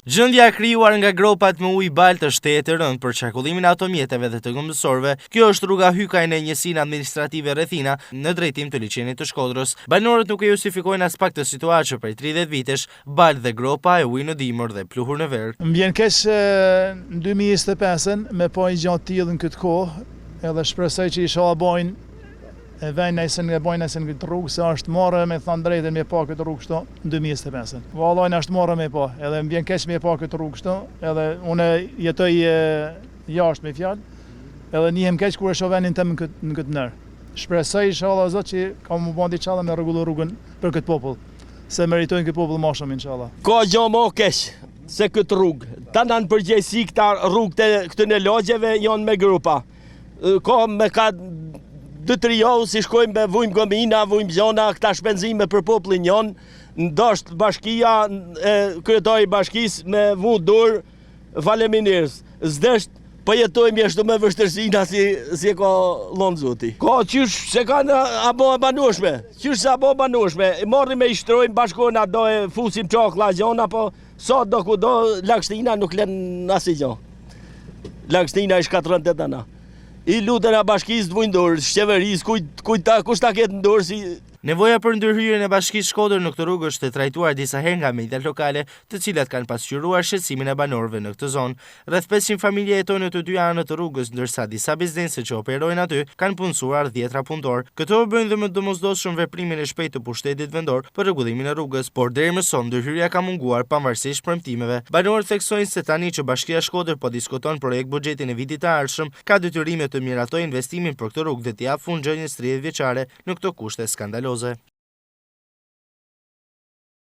Gjendja e krijuar nga gropat me ujë baltë është tetë e rëndë për qarkullimin e automjeteve dhe të këmbësorëve. Kjo është rruga hykaj në njësinë administrative Rrethina në drejtim të liçenit të Shkodrës. Banorët nuk e justifikojnë as pak të situatë që prej 30 vitesh baltë dhe gropa e ujë në dimër dhe pluhur në verë. Më vjen keq në 2025 me pa i gjatë tillë në këtë kohë, edhe shpresoj që inshallah bojnë e vjen nëse në këtë rrugë, se është marrë me thënë drejtën me pa këtë rrugë kështu në 2025. Vallai është marrë me pa, edhe më vjen keq me pa këtë rrugë kështu, edhe unë jetoj jashtë me fjalë, edhe nihem keq kur e shoh vendin tëm në këtë nër. Shpresoj inshallah Zot që ka më bën diçka me rregullu rrugën për këtë popull, se meritojnë këtë popull më shumë inshallah. Ka gjë më keq se këtë rrugë. Tanë në përgjegjësi këta rrugë këtu në lagjeve janë me grupa. Ka 2-3 javë si shkojmë me vujmë gomina, vujmë gjona, këta shpenzime për popullin janë, ndosht bashkia, kryetari i bashkisë me vu dur faleminderis. S'desht po jetojmë jashtu me vështirësina si e ka llonë Zoti. Ka qysh se kanë abo banueshme, qysh se abo banueshme. Marrim me i shtrojmë bashkona do e fusim çaklla gjona, po sa do kudo Lagështina nuk lën asgjë. Lagështina i shkatron te ana. I lutën a bashkisë të vujnë dorë, qeverisë, kush ta ketë në dorë si... Nevoja për ndërhyrjen e bashkisë Shkodër në këtë rrugë është të trajtuar disa herë nga mediat lokale, të cilat kanë pasqyruar shqetësimin e banorëve në këtë zonë. Rreth 500 familje jetojnë në të dy anët të rrugës, ndërsa disa biznese që operojnë aty kanë punësuar 10 punëtor. Këto bëjnë dhe më domosdoshëm veprimin e shpejtë të pushtetit vendor për rregullimin e rrugës, por deri më son ndërhyrja ka munguar pavarësisht premtimeve. Banorët theksojnë se tani që Bashkia Shkodër po diskuton projekt buxhetin e vitit të ardhshëm, ka detyrime të miratojë investimin për këtë rrugë dhe t'i jap fund gjenjës 30 vjeçare në këto kushte skandaloze.